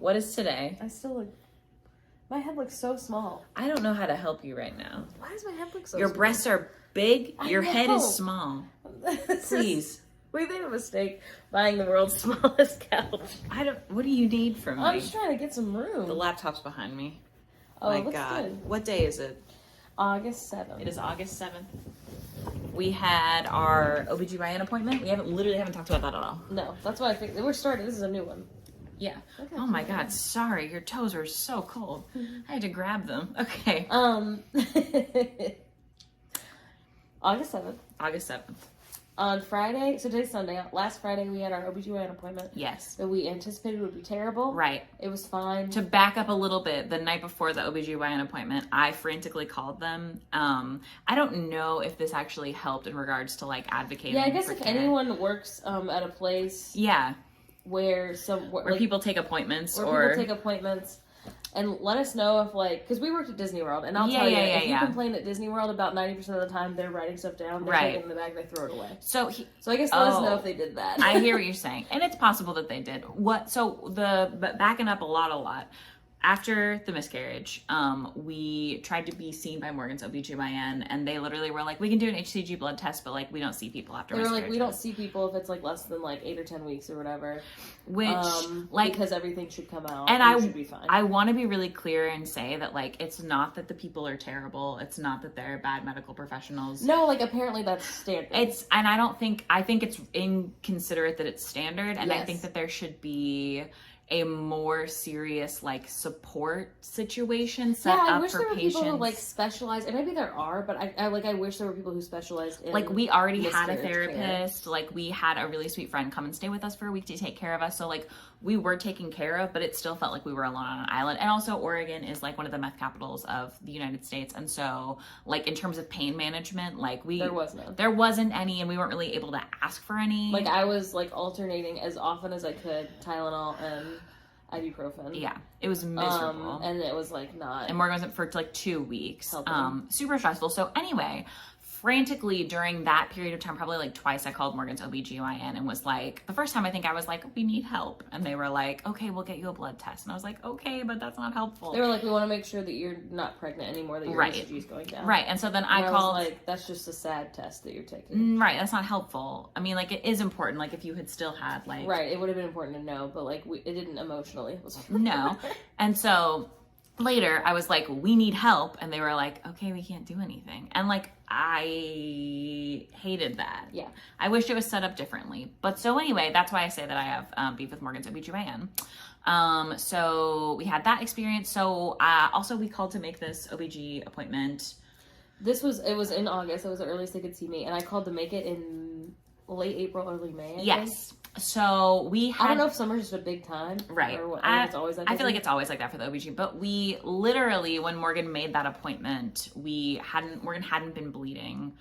What is today? I still look... My head looks so small. I don't know how to help you right now. Why does my head look so Your small? breasts are big. Your head know. is small. Please. We made a mistake buying the world's smallest couch. What do you need from me? I'm just trying to get some room. The laptop's behind me. Oh, My it looks God. good. What day is it? August 7th. It is August 7th. We had our OB-GYN appointment. We literally haven't talked about that at all. No, that's why I think we're starting. This is a new one. Yeah. Okay. Oh my God. Sorry. Your toes are so cold. I had to grab them. Okay. August 7th. August 7th. On Friday, so today's Sunday, last Friday we had our OB-GYN appointment. Yes. That we anticipated would be terrible. Right. It was fine. To back up a little bit, the night before the OB-GYN appointment, I frantically called them. I don't know if this actually helped in regards to like advocating. Yeah, I guess for if care. anyone works at a place where where people take appointments people take appointments, and let us know if like, because we worked at Disney World, and I'll tell you, if you complain at Disney World, about 90% of the time they're writing stuff down, they take it in the bag, they throw it away. So I guess let us know if they did that. I hear what you're saying, and it's possible that they did. But backing up a lot. After the miscarriage, we tried to be seen by Morgan's OB-GYN, and they literally were like, we can do an HCG blood test, but like we don't see people after miscarriage. They were like, we don't see people if it's like less than like 8 or 10 weeks or whatever. Which, like, because everything should come out and it should be fine. I want to be really clear and say that like, it's not that the people are terrible. It's not that they're bad medical professionals. No, like apparently that's standard. I think it's inconsiderate that it's standard, and I think that there should be a more serious like support situation set up for patients. I wish there were people who like specialize, and maybe there are, but I wish there were people who specialized in like we already had a therapist care. Like we had a really sweet friend come and stay with us for a week to take care of us, so like we were taken care of, but it still felt like we were alone on an island. And also Oregon is like one of the meth capitals of the United States, and so like in terms of pain management, like there wasn't any, and we weren't really able to ask for any. Like I was like alternating as often as I could Tylenol and ibuprofen. Yeah, it was miserable. And it was like not. And Morgan was for like 2 weeks. Super stressful. So anyway, frantically during that period of time, probably like twice, I called Morgan's OB-GYN and was like, the first time I think I was like, we need help. And they were like, okay, we'll get you a blood test. And I was like, okay, but that's not helpful. They were like, we want to make sure that you're not pregnant anymore, that your ECG is going down. Right. And so then I called. Was like, that's just a sad test that you're taking. Right. That's not helpful. I mean, like it is important. Like if you had still had like. Right. It would have been important to know, but like it didn't emotionally. It was no. And so later I was like, we need help. And they were like, okay, we can't do anything. And like, I hated that. Yeah. I wish it was set up differently. But so anyway, that's why I say that I have beef with Morgan's OB-GYN. So we had that experience. So also we called to make this OB-GYN appointment. It was in August. It was the earliest they could see me. And I called to make it in late April, early May. Yes. So we had. I don't know if summer's just a big time. Right. Or what, it's always like I feel like it's always like that for the OB-GYN. But we literally, when Morgan made that appointment, Morgan hadn't been bleeding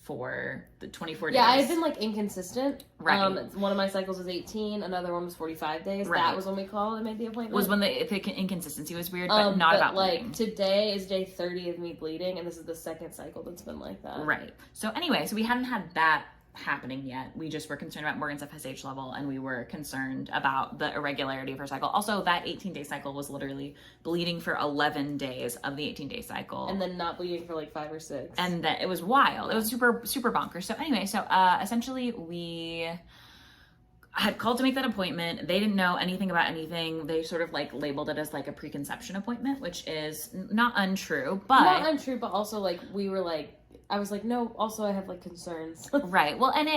for the 24 days. Yeah, I had been like inconsistent. Right. One of my cycles was 18, another one was 45 days. Right. That was when we called and made the appointment. Was when the inconsistency was weird, but not about like bleeding. Today is day 30 of me bleeding, and this is the second cycle that's been like that. Right. So anyway, we hadn't had that happening yet. We just were concerned about Morgan's FSH level, and we were concerned about the irregularity of her cycle. Also, that 18-day cycle was literally bleeding for 11 days of the 18-day cycle, and then not bleeding for like 5 or 6. And then it was wild. It was super bonkers. So anyway, essentially we had called to make that appointment. They didn't know anything about anything. They sort of like labeled it as like a preconception appointment, which is not untrue, but also like we were like, I was like, no, also I have like concerns. Right. Well, and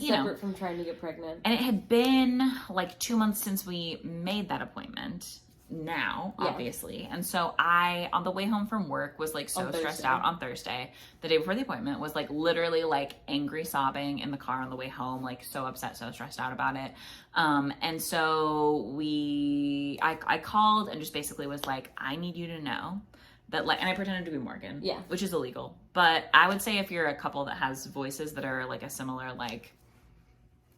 you know, separate from trying to get pregnant. And it had been like 2 months since we made that appointment now, obviously. And so I, on the way home from work, was like so stressed out on Thursday, the day before the appointment, was like literally like angry sobbing in the car on the way home, like so upset, so stressed out about it. And so I called and just basically was like, I need you to know that, like, and I pretended to be Morgan, which is illegal. But I would say if you're a couple that has voices that are like a similar, like,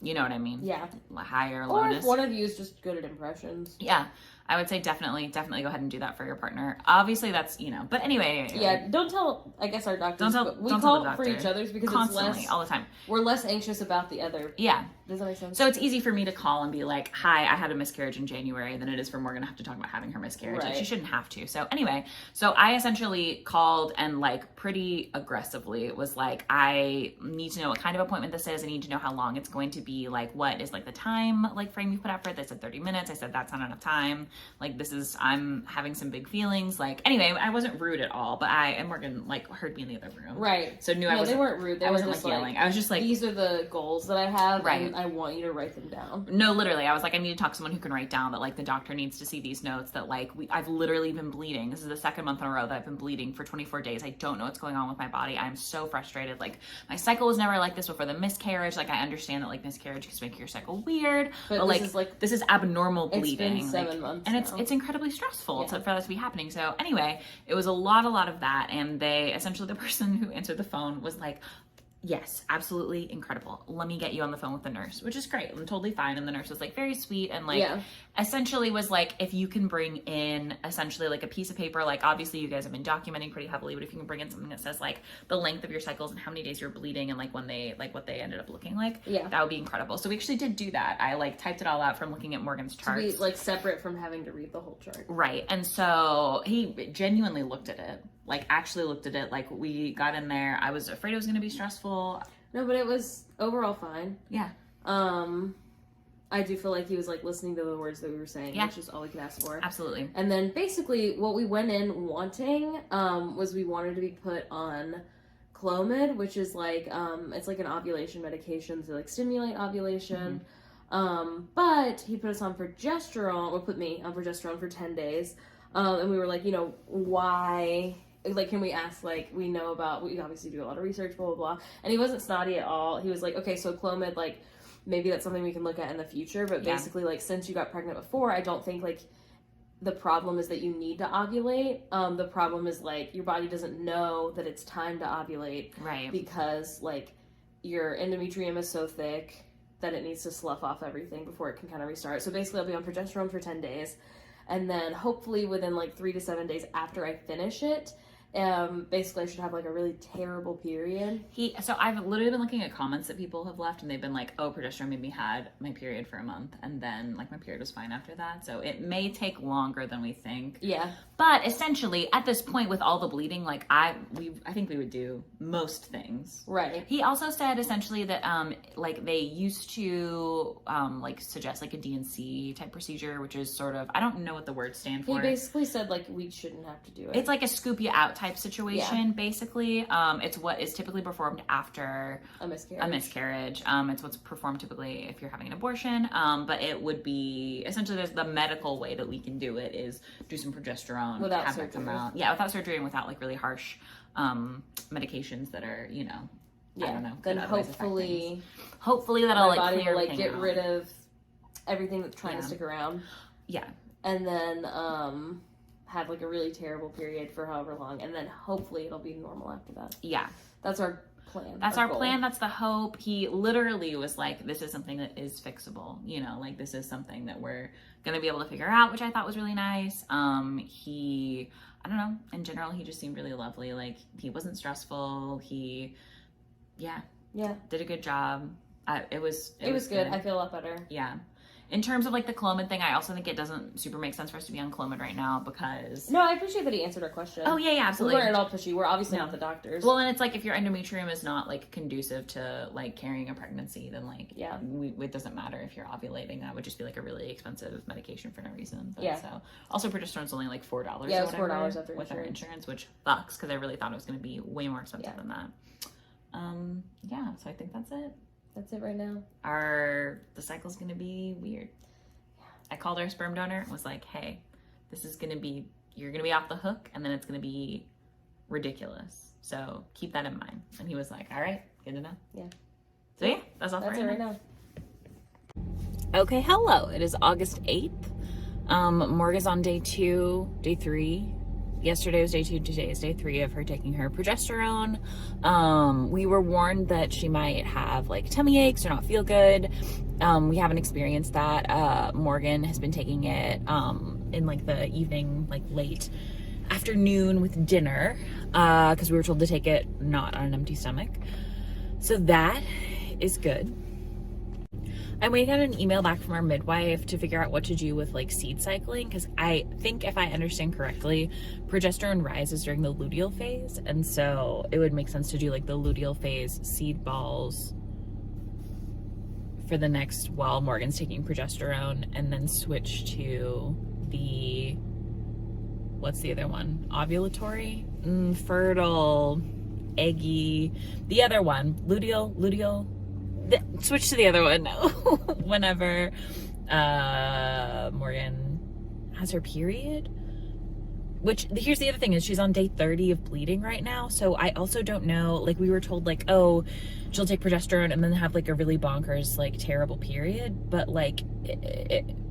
you know what I mean? Yeah. Higher, or lowness. if one of you is just good at impressions. Yeah. I would say definitely go ahead and do that for your partner. Obviously that's, but anyway. Yeah, don't tell, I guess, our doctors. We don't call tell the for each other's because constantly, it's less, all the time. We're less anxious about the other. Yeah. Does that make sense? So it's easy for me to call and be like, hi, I had a miscarriage in January, than it is for Morgan to have to talk about having her miscarriage. Right. Like, she shouldn't have to. So anyway, so I essentially called and like pretty aggressively was like, I need to know what kind of appointment this is. I need to know how long it's going to be. Like, what is like the time like frame you put out for it? They said 30 minutes. I said, that's not enough time. Like, I'm having some big feelings. Like, anyway, I wasn't rude at all, but and Morgan like heard me in the other room. Right. So knew I wasn't. They weren't rude. I wasn't like yelling. I was just like, these are the goals that I have. Right. And I want you to write them down. No, literally. I was like, I need to talk to someone who can write down that like the doctor needs to see these notes that like I've literally been bleeding. This is the second month in a row that I've been bleeding for 24 days. I don't know what's going on with my body. I'm so frustrated. Like, my cycle was never like this before the miscarriage. Like, I understand that like miscarriage can make your cycle weird, but this is abnormal bleeding. It's been 7 months and now. it's incredibly stressful for that to be happening. So anyway, it was a lot of that, and they essentially, the person who answered the phone was like, yes, absolutely incredible. Let me get you on the phone with the nurse, which is great. I'm totally fine. And the nurse was like very sweet and like essentially was like, if you can bring in essentially like a piece of paper, like obviously you guys have been documenting pretty heavily, but if you can bring in something that says like the length of your cycles and how many days you're bleeding and like when they like what they ended up looking like, that would be incredible. So we actually did do that. I like typed it all out from looking at Morgan's charts. To be like separate from having to read the whole chart. Right. And so he genuinely looked at it. Like, actually looked at it. Like, we got in there. I was afraid it was going to be stressful. No, but it was overall fine. Yeah. I do feel like he was like listening to the words that we were saying, which is all we could ask for. Absolutely. And then basically what we went in wanting was we wanted to be put on Clomid, which is like it's like an ovulation medication to like stimulate ovulation. But he put us on progesterone, or put me on progesterone for 10 days. And we were like, why? Like, can we ask, like, we obviously do a lot of research, blah, blah, blah. And he wasn't snotty at all. He was like, okay, so Clomid, like, maybe that's something we can look at in the future. But basically, like, since you got pregnant before, I don't think, like, the problem is that you need to ovulate. The problem is, like, your body doesn't know that it's time to ovulate. Right. Because, like, your endometrium is so thick that it needs to slough off everything before it can kind of restart. So basically, I'll be on progesterone for 10 days. And then hopefully within, like, 3 to 7 days after I finish it, basically I should have like a really terrible period. So I've literally been looking at comments that people have left and they've been like, oh, progesterone made me had my period for a month and then like my period was fine after that. So it may take longer than we think. Yeah. But essentially at this point with all the bleeding, like I think we would do most things. Right. He also said essentially that like they used to like suggest like a DNC type procedure, which is sort of, I don't know what the words stand for. He basically said like we shouldn't have to do it. It's like a scoop you out type situation, basically. It's what is typically performed after a miscarriage. It's what's performed typically if you're having an abortion. But it would be essentially there's the medical way that we can do it is do some progesterone without have surgery. It come out. Yeah, without surgery and without like really harsh medications that are, I don't know. Then hopefully that'll like body clear will like pain get out. rid of everything that's trying to stick around. Yeah. And then have like a really terrible period for however long, and then hopefully it'll be normal after that. Yeah. That's our plan. That's our plan. That's the hope. He literally was like, this is something that is fixable. Like this is something that we're going to be able to figure out, which I thought was really nice. I don't know. In general, he just seemed really lovely. Like he wasn't stressful. He, did a good job. It was good. I feel a lot better. Yeah. In terms of like the Clomid thing, I also think it doesn't super make sense for us to be on Clomid right now because... No, I appreciate that he answered our question. Oh, yeah, absolutely. We weren't at all pushy. We're obviously not the doctors. Well, and it's like if your endometrium is not like conducive to like carrying a pregnancy, then like, it doesn't matter if you're ovulating. That would just be like a really expensive medication for no reason. But, so also progesterone's only like $4 Yeah, it was $4 after with our insurance, which sucks because I really thought it was going to be way more expensive than that. So I think that's it. That's it right now. The cycle's going to be weird. I called our sperm donor and was like, hey, this is going to be, you're going to be off the hook and then it's going to be ridiculous. So keep that in mind. And he was like, all right, good to know. Yeah. So yeah, that's all for right now. Okay, hello. It is August 8th. Morgan's on day 3. Yesterday was day 2, today is day 3 of her taking her progesterone. We were warned that she might have like tummy aches or not feel good. We haven't experienced that. Morgan has been taking it in like the evening, like late afternoon with dinner, because we were told to take it not on an empty stomach. So that is good. I'm waiting on an email back from our midwife to figure out what to do with like seed cycling, because I think, if I understand correctly, progesterone rises during the luteal phase, and so it would make sense to do like the luteal phase seed balls for the next, while Morgan's taking progesterone, and then switch to the, what's the other one? Ovulatory? Fertile, eggy, the other one, luteal, switch to the other one whenever Morgan has her period. Which, here's the other thing, is she's on day 30 of bleeding right now, so I also don't know, like, we were told, like, oh, she'll take progesterone and then have, like, a really bonkers, like, terrible period, but, like,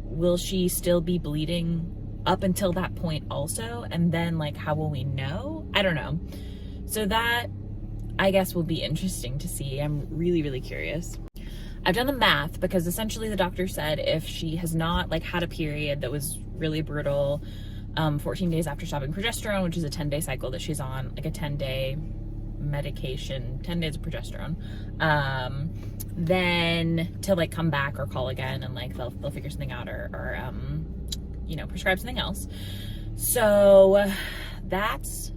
will she still be bleeding up until that point also? And then, like, how will we know? I don't know. So that, I guess, will be interesting to see. I'm really, really curious. I've done the math, because essentially the doctor said if she has not, like, had a period that was really brutal 14 days after stopping progesterone, which is a 10-day cycle that she's on, like a 10-day medication, 10 days of progesterone, then to like come back or call again, and like they'll figure something out, or you know, prescribe something else. So that's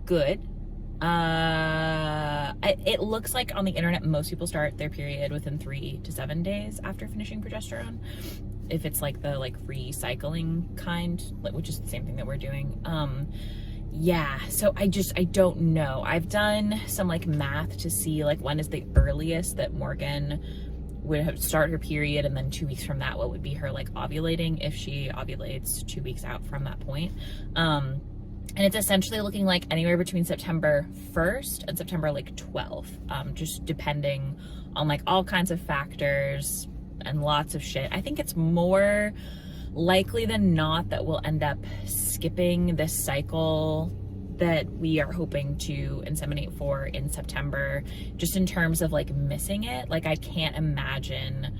good. It looks like on the internet most people start their period within 3 to 7 days after finishing progesterone, if it's like the like recycling kind, which is the same thing that we're doing. Yeah, so I don't know. I've done some like math to see like when is the earliest that Morgan would have start her period, and then 2 weeks from that, what would be her like ovulating, if she ovulates 2 weeks out from that point. And it's essentially looking like anywhere between September 1st and September like 12th, just depending on like all kinds of factors and lots of shit. I think it's more likely than not that we'll end up skipping this cycle that we are hoping to inseminate for in September, just in terms of like missing it. Like, I can't imagine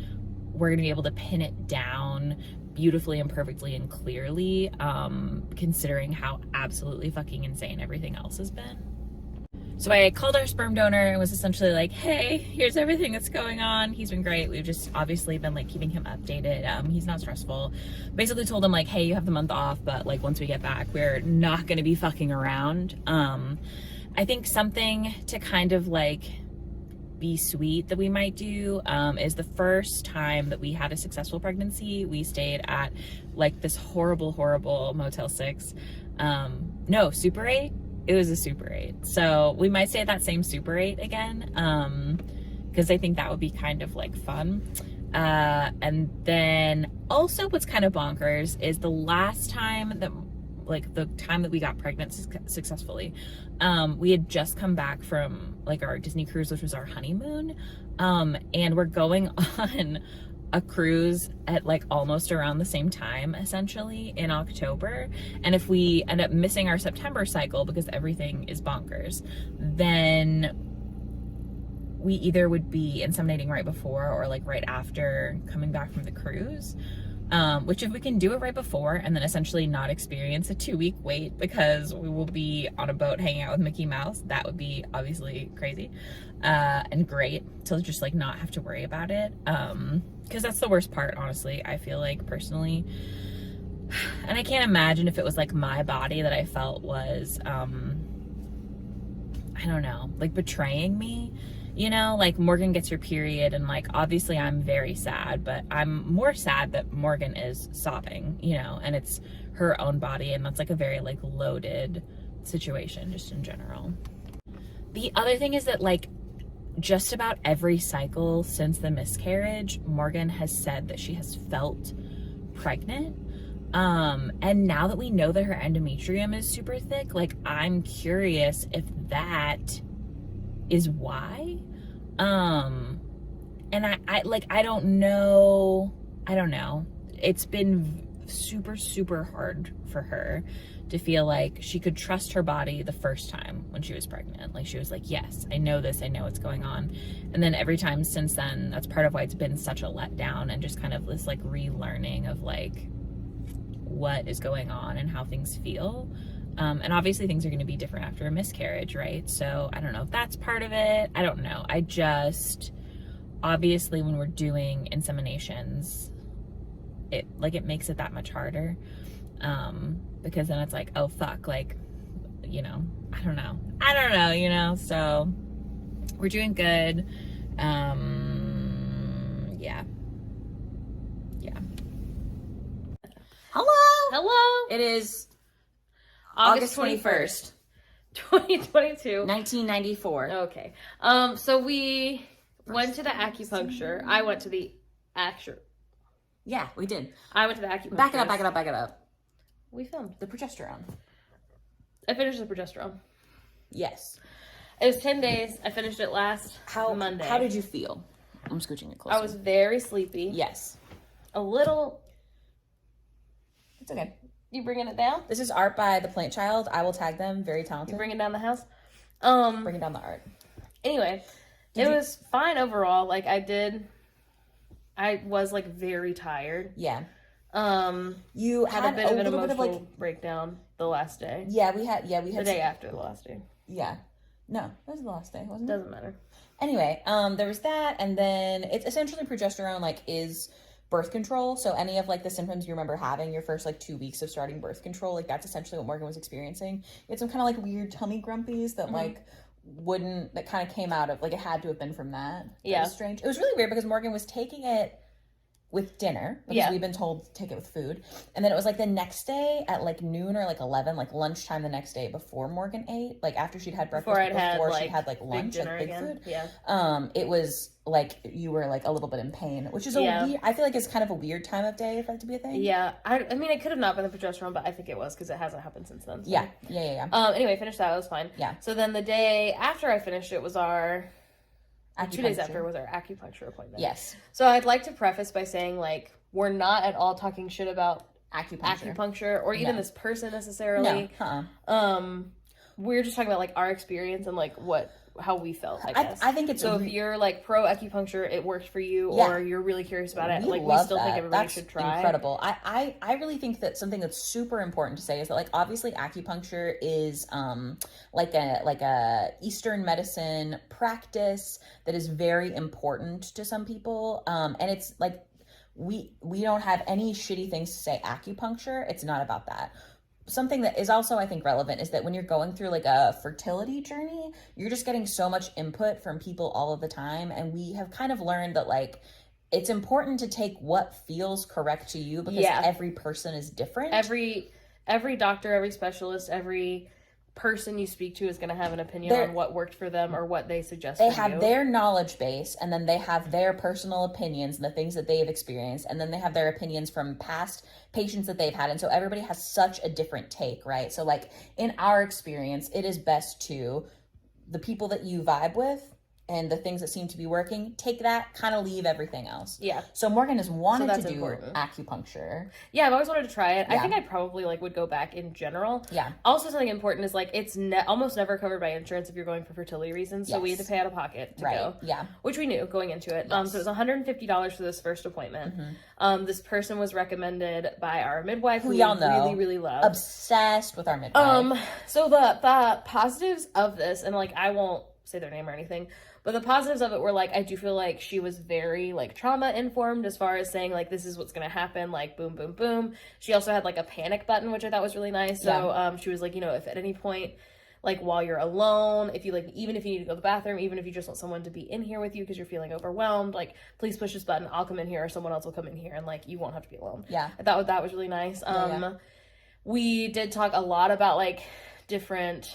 we're gonna be able to pin it down beautifully and perfectly and clearly, considering how absolutely fucking insane everything else has been. So I called our sperm donor and was essentially like, hey, here's everything that's going on. He's been great. We've just obviously been like keeping him updated. He's not stressful. Basically told him like, hey, you have the month off, but like once we get back, we're not gonna be fucking around. I think something to kind of like be sweet that we might do is the first time that we had a successful pregnancy, we stayed at like this horrible Motel 6. No, Super 8. It was a Super 8. So we might stay at that same Super 8 again, because I think that would be kind of like fun. And then also what's kind of bonkers is the last time that, like the time that we got pregnant successfully, we had just come back from like our Disney cruise, which was our honeymoon. And we're going on a cruise at like almost around the same time, essentially in October. And if we end up missing our September cycle because everything is bonkers, then we either would be inseminating right before or like right after coming back from the cruise. Which if we can do it right before and then essentially not experience a 2-week wait because we will be on a boat hanging out with Mickey Mouse, that would be obviously crazy and great to just like not have to worry about it. Because that's the worst part, honestly, I feel like personally. And I can't imagine if it was like my body that I felt was, I don't know, like betraying me. You know, like Morgan gets her period and like obviously I'm very sad, but I'm more sad that Morgan is sobbing, you know, and it's her own body, and that's like a very like loaded situation just in general. The other thing is that like just about every cycle since the miscarriage, Morgan has said that she has felt pregnant. And now that we know that her endometrium is super thick, like I'm curious if that is why. And I don't know. It's been super hard for her to feel like she could trust her body the first time when she was pregnant. Like she was like, yes, I know this, I know what's going on. And then every time since then, that's part of why it's been such a letdown and just kind of this like relearning of like what is going on and how things feel. And obviously things are going to be different after a miscarriage, right? So I don't know if that's part of it. I don't know. I just, obviously when we're doing inseminations, it makes it that much harder. Because then it's like, oh fuck, like, you know, I don't know, you know, so we're doing good. Yeah. Hello. It is August 21st, 2022. 1994. Okay. So we went to the acupuncture. I went to the Yeah, we did. I went to the acupuncture. Back it up. We filmed. The progesterone. I finished the progesterone. Yes. It was 10 days. I finished it Monday. How did you feel? I'm scooching it closer. I was very sleepy. Yes. A little. It's okay. You bringing it down? This is art by the Plant Child. I will tag them. Very talented. You bringing down the house? Bringing down the art. Anyway, it was fine overall. Like I was like very tired. Yeah. You had a bit of an emotional breakdown the last day. Yeah, we had the day after the last day. Yeah. No, that was the last day, wasn't it? Doesn't matter. Anyway, there was that, and then it's essentially progesterone, like, is birth control. So any of like the symptoms you remember having your first like 2 weeks of starting birth control, like that's essentially what Morgan was experiencing. You had some kind of like weird tummy grumpies that that kind of came out of, like, it had to have been from that. Yeah. It was strange. It was really weird because Morgan was taking it with dinner, because we've been told to take it with food, and then it was like the next day at like noon or like 11, like lunchtime the next day before Morgan ate, like after she'd had breakfast, before she'd had like lunch, dinner, like big again. food. Yeah. It was like you were like a little bit in pain, which is I feel like it's kind of a weird time of day for that to be a thing. Yeah. I mean, it could have not been the progesterone, but I think it was because it hasn't happened since then. So. Yeah. Anyway, finished that. It was fine. Yeah. So then the day after I finished it was our 2 days after was our acupuncture appointment. Yes. So I'd like to preface by saying, like, we're not at all talking shit about acupuncture or even this person necessarily. No. We're just talking about like our experience and like how we felt, I guess. I think it's so. If you're like pro acupuncture, it worked for you, or you're really curious about it, we still think everybody should try. Incredible. I really think that something that's super important to say is that, like, obviously acupuncture is like a Eastern medicine practice that is very important to some people, and it's like we don't have any shitty things to say acupuncture. It's not about that. Something that is also, I think, relevant is that when you're going through like a fertility journey, you're just getting so much input from people all of the time. And we have kind of learned that, like, it's important to take what feels correct to you, because every person is different. Every doctor, every specialist, every person you speak to is going to have an opinion on what worked for them or what they suggest. They have their knowledge base, and then they have their personal opinions and the things that they have experienced, and then they have their opinions from past patients that they've had, and so everybody has such a different take, right? So, like, in our experience, it is best to, the people that you vibe with and the things that seem to be working, take that, kind of leave everything else. Yeah. So Morgan has wanted to do acupuncture. Yeah, I've always wanted to try it. Yeah. I think I probably like would go back in general. Yeah. Also, something important is like it's almost never covered by insurance if you're going for fertility reasons. So we had to pay out of pocket to go. Yeah. Which we knew going into it. Yes. So it was $150 for this first appointment. Mm-hmm. This person was recommended by our midwife, who y'all know, really, really love. Obsessed with our midwife. So the positives of this, and like I won't say their name or anything, but the positives of it were, like, I do feel like she was very, like, trauma informed as far as saying, like, this is what's going to happen, like, boom, boom, boom. She also had, like, a panic button, which I thought was really nice. So she was like, you know, if at any point, like, while you're alone, if you, like, even if you need to go to the bathroom, even if you just want someone to be in here with you because you're feeling overwhelmed, like, please push this button. I'll come in here, or someone else will come in here, and, like, you won't have to be alone. Yeah. I thought that was really nice. We did talk a lot about, like, different,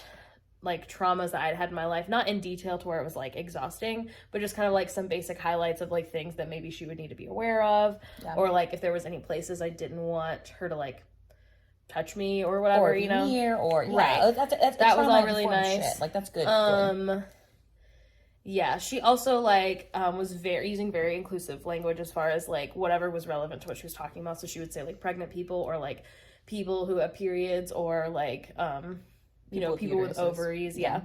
like, traumas that I'd had in my life, not in detail to where it was like exhausting, but just kind of like some basic highlights of like things that maybe she would need to be aware of, or like if there was any places I didn't want her to like touch me or whatever, or you know, near, or right. That was all really nice. Shit. Like, that's good. Yeah, she also like was using very inclusive language as far as like whatever was relevant to what she was talking about. So she would say like pregnant people, or like people who have periods, or like you know, people with ovaries. Yeah.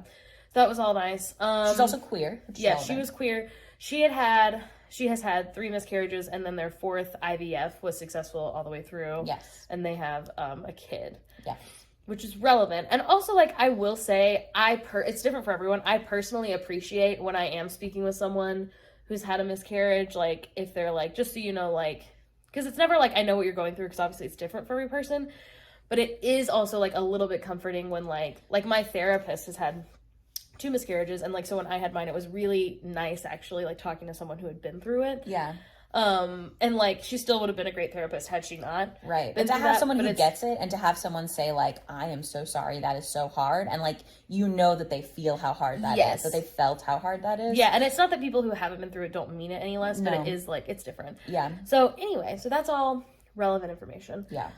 That was all nice. She's also queer. Yeah, she was queer. She had she has had 3 miscarriages, and then their 4th IVF was successful all the way through. Yes. And they have a kid. Yes. Which is relevant. And also, like, I will say, it's different for everyone. I personally appreciate when I am speaking with someone who's had a miscarriage, like, if they're like, just so you know, like, because it's never like I know what you're going through, because obviously it's different for every person. But it is also, like, a little bit comforting when, like my therapist has had 2 miscarriages, and, like, so when I had mine, it was really nice, actually, like, talking to someone who had been through it. Yeah. And, like, she still would have been a great therapist had she not. Right. But to have someone who gets it, and to have someone say, like, I am so sorry, that is so hard, and, like, you know that they feel how hard that is, that they felt how hard that is. Yeah, and it's not that people who haven't been through it don't mean it any less, but it is, like, it's different. Yeah. So, anyway, so that's all relevant information. Yeah.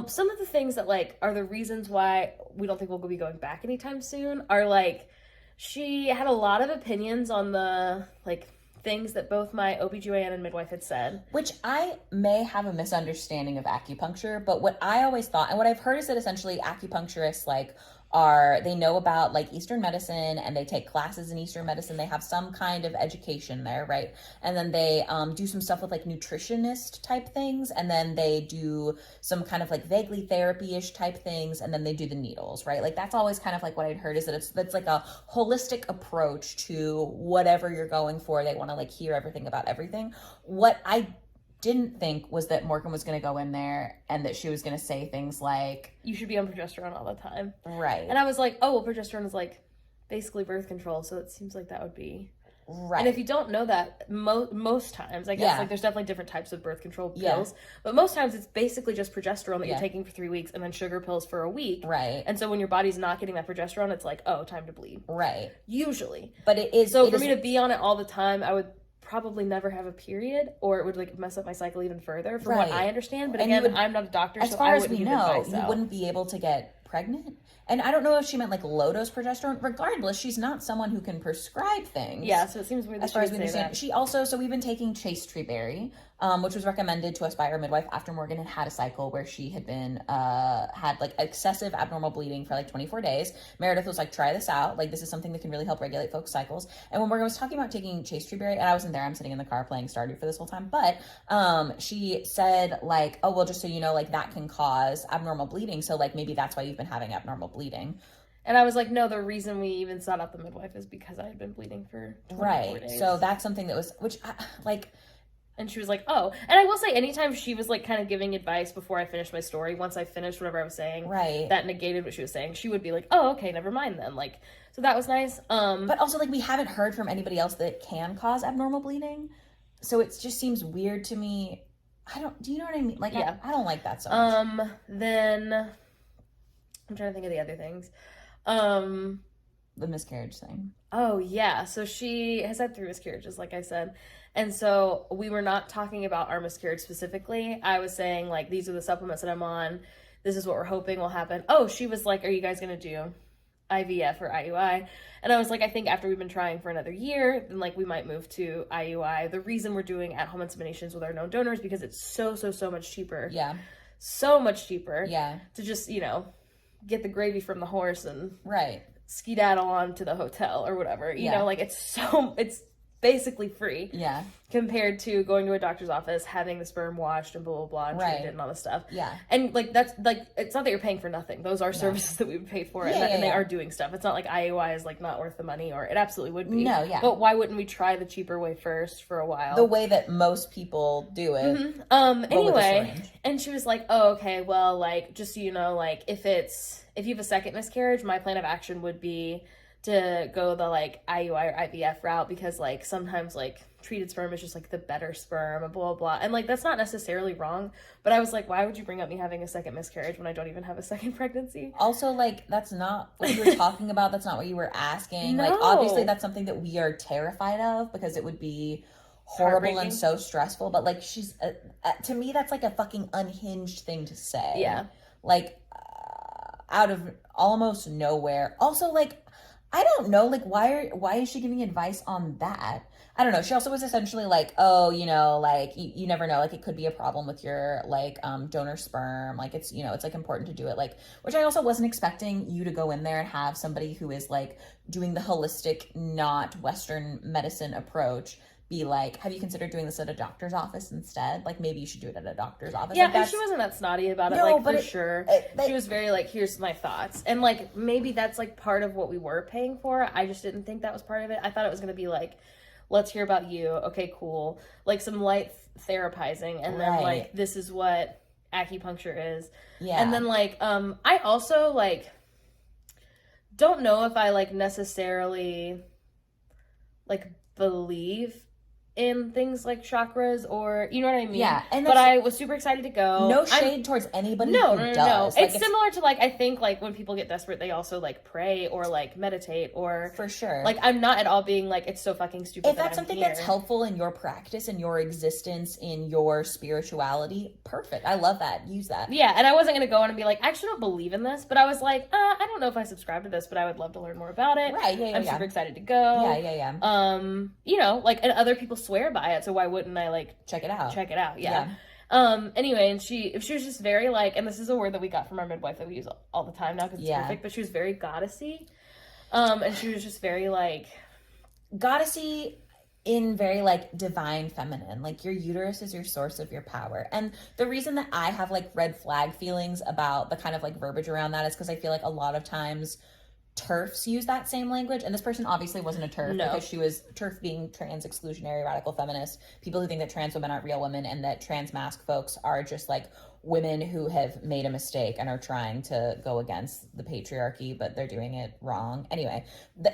Some of the things that, like, are the reasons why we don't think we'll be going back anytime soon are, like, she had a lot of opinions on the, like, things that both my OB-GYN and midwife had said. Which I may have a misunderstanding of acupuncture, but what I always thought, and what I've heard is that essentially acupuncturists, like, they know about, like, Eastern medicine, and they take classes in Eastern medicine. They have some kind of education there, right? And then they do some stuff with, like, nutritionist type things, and then they do some kind of, like, vaguely therapy-ish type things, and then they do the needles, right? Like, that's always kind of, like, what I'd heard is that that's like a holistic approach to whatever you're going for. They want to, like, hear everything about everything. What I didn't think was that Morgan was going to go in there and that she was going to say things like, you should be on progesterone all the time. Right. And I was like, oh, well, progesterone is, like, basically birth control, so it seems like that would be right. And if you don't know that, most times, I guess, like, there's definitely different types of birth control pills, but most times it's basically just progesterone that you're taking for 3 weeks, and then sugar pills for a week. Right. And so when your body's not getting that progesterone, it's like, oh, time to bleed. Right. Usually. But it is. So for me to be on it all the time, I would probably never have a period, or it would, like, mess up my cycle even further, from what I understand. But again, I'm not a doctor, so I wouldn't give advice. You wouldn't be able to get pregnant. And I don't know if she meant, like, low-dose progesterone. Regardless, she's not someone who can prescribe things. Yeah, so it seems weird that as far as we say understand. that. She also, so we've been taking chaste tree berry, which was recommended to us by our midwife after Morgan had a cycle where she had been, had, like, excessive abnormal bleeding for, like, 24 days. Meredith was like, try this out. Like, this is something that can really help regulate folks' cycles. And when Morgan was talking about taking chaste tree berry, and I wasn't there, I'm sitting in the car playing Stardew for this whole time, but she said, like, oh, well, just so you know, like, that can cause abnormal bleeding. So, like, maybe that's why you've been having abnormal bleeding. And I was like, no, the reason we even sought out the midwife is because I had been bleeding for 24 days. So that's something that was, and she was like, oh. And I will say, anytime she was, like, kind of giving advice before I finished my story, once I finished whatever I was saying, that negated what she was saying, she would be like, oh, okay, never mind then. Like, so that was nice. But also, like, we haven't heard from anybody else that it can cause abnormal bleeding. So it just seems weird to me. Do you know what I mean? Like, yeah. I don't like that so much. Then, I'm trying to think of the other things. The miscarriage thing. Oh, yeah. So she has had 3 miscarriages, like I said. And so we were not talking about our miscarriage specifically. I was saying, like, these are the supplements that I'm on. This is what we're hoping will happen. Oh, she was like, are you guys going to do IVF or IUI? And I was like, I think after we've been trying for another year, then, like, we might move to IUI. The reason we're doing at-home inseminations with our known donors, because it's so much cheaper. Yeah. So much cheaper. Yeah. To just, you know, get the gravy from the horse and skedaddle on to the hotel or whatever. You know, like, it's basically free. Yeah. Compared to going to a doctor's office, having the sperm washed and blah, blah, blah, and treated and all this stuff. Yeah. And, like, that's, like, it's not that you're paying for nothing. Those are services that we would pay for, and they are doing stuff. It's not like IUI is, like, not worth the money, or it absolutely would be. No, yeah. But why wouldn't we try the cheaper way first for a while? The way that most people do it. Anyway, and she was like, oh, okay, well, like, just so you know, like, if you have a second miscarriage, my plan of action would be to go the, like, IUI or IVF route, because, like, sometimes, like, treated sperm is just, like, the better sperm, and blah, blah, blah. And, like, that's not necessarily wrong, but I was like, why would you bring up me having a second miscarriage when I don't even have a second pregnancy? Also, like, that's not what you were talking about. That's not what you were asking. No. Like, obviously that's something that we are terrified of, because it would be horrible and so stressful. But, like, she's, to me, that's, like, a fucking unhinged thing to say. Yeah. Like, out of almost nowhere. Also, like, I don't know, like, why is she giving advice on that? I don't know. She also was essentially like, oh, you know, like, you never know, like, it could be a problem with your, like, donor sperm. Like, it's, you know, it's, like, important to do it. Like, which I also wasn't expecting you to go in there and have somebody who is, like, doing the holistic, not Western medicine approach be like, have you considered doing this at a doctor's office instead? Like, maybe you should do it at a doctor's office. Yeah, like, and she wasn't that snotty about it, no, like, for sure. She was very, like, here's my thoughts. And, like, maybe that's, like, part of what we were paying for. I just didn't think that was part of it. I thought it was going to be, like, let's hear about you. Okay, cool. Like, some light therapizing. And then, like, this is what acupuncture is. Yeah. And then, like, I also, like, don't know if I, like, necessarily, like, believe in things like chakras, or you know what I mean? Yeah. But I was super excited to go. No shade towards anybody who does. No. Like, it's similar to, like, I think, like, when people get desperate, they also, like, pray or, like, meditate, or for sure. Like, I'm not at all being like, it's so fucking stupid. If that's something that's helpful in your practice, in your existence, in your spirituality, perfect. I love that. Use that. Yeah, and I wasn't gonna go on and be like, I actually don't believe in this, but I was like, I don't know if I subscribe to this, but I would love to learn more about it. Right. Yeah. I'm super excited to go. Yeah. You know, like, and other people swear by it, so why wouldn't I, like, check it out? Yeah. Anyway, and she was just very, like, and this is a word that we got from our midwife that we use all the time now because it's perfect, but she was very goddessy. And she was just very, like, goddessy in very, like, divine feminine. Like, your uterus is your source of your power. And the reason that I have, like, red flag feelings about the kind of, like, verbiage around that is because I feel like a lot of times TERFs use that same language, and this person obviously wasn't a TERF because she was TERF being trans exclusionary radical feminist, people who think that trans women aren't real women and that trans masc folks are just like women who have made a mistake and are trying to go against the patriarchy, but they're doing it wrong. Anyway,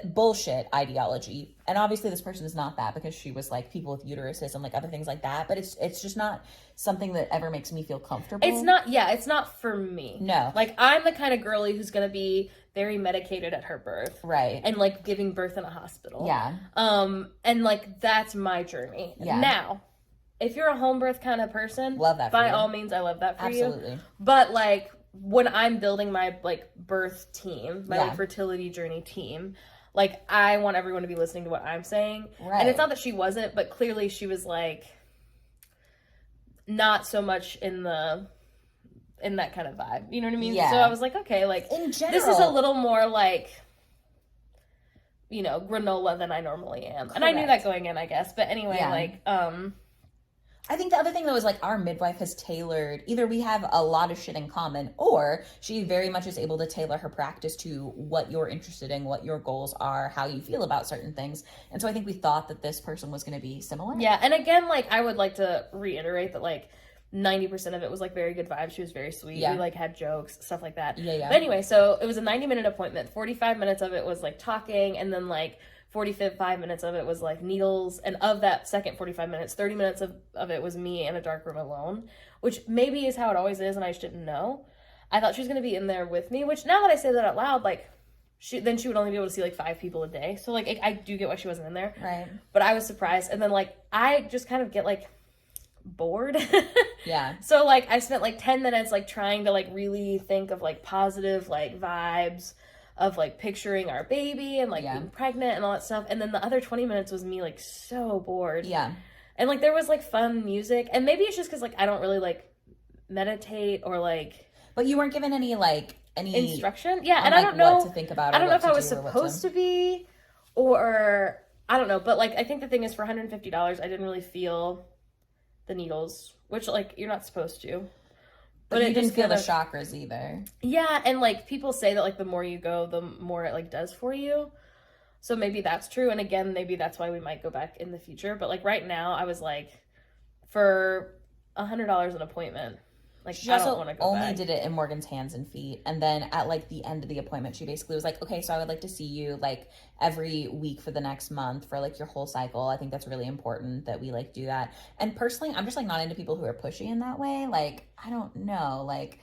bullshit ideology. And obviously this person is not that, because she was like people with uteruses and like other things like that, but it's just not something that ever makes me feel comfortable. It's not for me. No. Like, I'm the kind of girly who's gonna be very medicated at her birth. Right. And, like, giving birth in a hospital. Yeah. And, like, that's my journey. Yeah. Now, if you're a home birth kind of person, love that for by you. all means, I love that for you. Absolutely. But, like, when I'm building my, like, birth team, my like, fertility journey team, like, I want everyone to be listening to what I'm saying. Right. And it's not that she wasn't, but clearly she was, like, not so much in that kind of vibe. You know what I mean? Yeah. So I was like, okay, like, in general, this is a little more like, you know, granola than I normally am. Correct. And I knew that going in, I guess. But anyway, like, I think the other thing, though, is, like, our midwife has tailored, either we have a lot of shit in common, or she very much is able to tailor her practice to what you're interested in, what your goals are, how you feel about certain things. And so I think we thought that this person was going to be similar. Yeah, and again, like, I would like to reiterate that, like, 90% of it was, like, very good vibes. She was very sweet. Yeah. We, like, had jokes, stuff like that. Yeah. But anyway, so it was a 90-minute appointment. 45 minutes of it was, like, talking, and then, like, 45 minutes of it was, like, needles. And of that second 45 minutes, 30 minutes of it was me in a dark room alone, which maybe is how it always is, and I just didn't know. I thought she was going to be in there with me, which now that I say that out loud, like, she would only be able to see, like, 5 people a day. So, like, I do get why she wasn't in there. Right. But I was surprised. And then, like, I just kind of get, like, bored. Yeah. So, like, I spent, like, 10 minutes, like, trying to, like, really think of, like, positive, like, vibes of, like, picturing our baby and, like, being pregnant and all that stuff. And then the other 20 minutes was me, like, so bored. Yeah. And, like, there was, like, fun music. And maybe it's just because, like, I don't really, like, meditate or, like... But you weren't given any, like, any... instruction? Yeah, and like, I don't know... what to think about, I don't know if I was supposed to be, or... I don't know. But, like, I think the thing is, for $150, I didn't really feel the needles, which, like, you're not supposed to. But you didn't feel the chakras either. Yeah, and, like, people say that, like, the more you go, the more it, like, does for you. So maybe that's true. And again, maybe that's why we might go back in the future. But, like, right now, I was like, for $100 an appointment, like, I don't want to go back. She only did it in Morgan's hands and feet. And then at, like, the end of the appointment, she basically was like, okay, so I would like to see you, like, every week for the next month for, like, your whole cycle. I think that's really important that we, like, do that. And personally, I'm just, like, not into people who are pushy in that way. Like, I don't know. Like,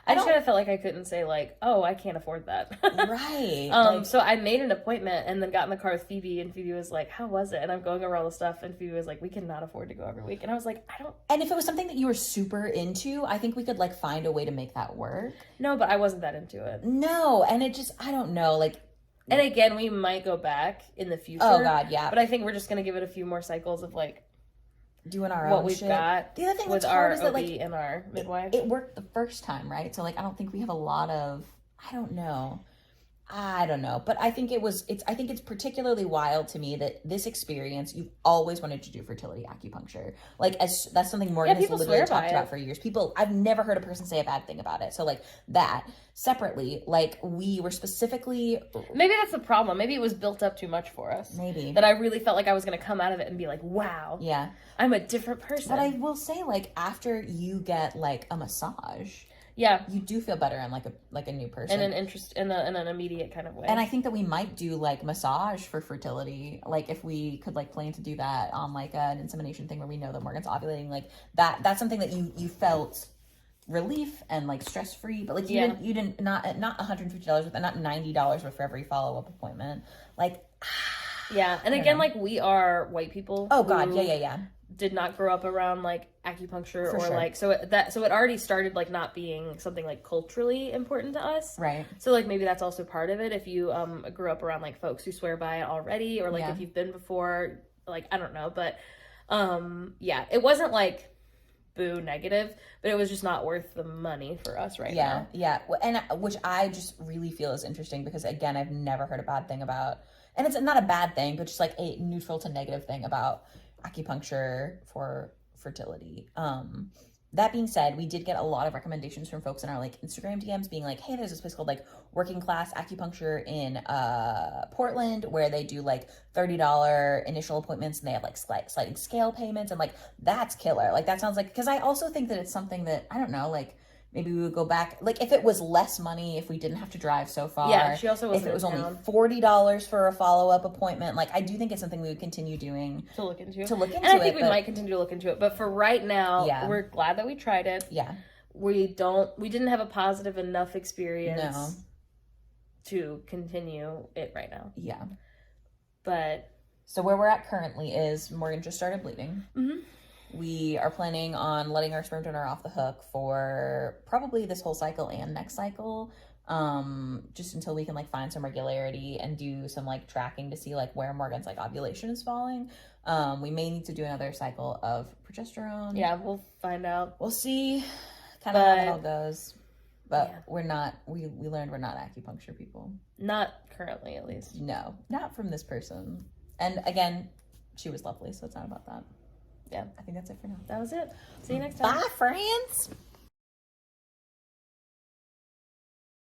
I just kind of felt like I couldn't say, like, oh, I can't afford that. Right. So I made an appointment and then got in the car with Phoebe, and Phoebe was like, how was it? And I'm going over all the stuff, and Phoebe was like, we cannot afford to go every week. And I was like, I don't... And if it was something that you were super into, I think we could, like, find a way to make that work. No, but I wasn't that into it. No, and it just, I don't know, like... And again, we might go back in the future. Oh, God, yeah. But I think we're just going to give it a few more cycles of, like, doing our what own we've shit. got the other thing with that's hard our is that, OB like, and our midwife. It worked the first time, right? So, like, I don't think we have a lot of, I don't know. I don't know, but I think I think it's particularly wild to me that this experience, you've always wanted to do fertility acupuncture. Like, that's something Morgan has literally talked about for years. I've never heard a person say a bad thing about it. So like that separately, like we were specifically. Maybe that's the problem. Maybe it was built up too much for us. Maybe. That I really felt like I was going to come out of it and be like, wow. Yeah. I'm a different person. But I will say, like, after you get like a massage. Yeah, you do feel better in like a new person, in an immediate kind of way. And I think that we might do like massage for fertility, like if we could like plan to do that on like an insemination thing where we know that Morgan's ovulating, like that's something that you felt relief and like stress free, but like you didn't not $150 but not $90 for every follow-up appointment, like. Yeah, and again, like we are white people. Oh God, yeah. Did not grow up around like acupuncture or like so it already started like not being something like culturally important to us, right? So like maybe that's also part of it. If you grew up around like folks who swear by it already, or like if you've been before, like I don't know, but yeah, it wasn't like boo negative, but it was just not worth the money for us now. Yeah, and which I just really feel is interesting because again, I've never heard a bad thing about, and it's not a bad thing, but just like a neutral to negative thing about acupuncture for fertility. That being said, we did get a lot of recommendations from folks in our like Instagram DMs being like, hey, there's this place called like Working Class Acupuncture in Portland where they do like $30 initial appointments and they have like sliding scale payments, and like that's killer. Like that sounds like, because I also think that it's something that I don't know, like maybe we would go back, like if it was less money, if we didn't have to drive so far. Yeah, she also was. If it was only $40 for a follow-up appointment, like I do think it's something we would continue doing. To look into. And I think we might continue to look into it. But for right now, we're glad that we tried it. Yeah. We didn't have a positive enough experience to continue it right now. Yeah. But. So where we're at currently is Morgan just started bleeding. Mm-hmm. We are planning on letting our sperm donor off the hook for probably this whole cycle and next cycle, just until we can like find some regularity and do some like tracking to see like where Morgan's like ovulation is falling. We may need to do another cycle of progesterone. Yeah, we'll find out. We'll see kind of how it all goes. But we learned we're not acupuncture people. Not currently, at least. No, not from this person. And again, she was lovely, so it's not about that. Yeah, I think that's it for now. That was it. See you next time. Bye, friends.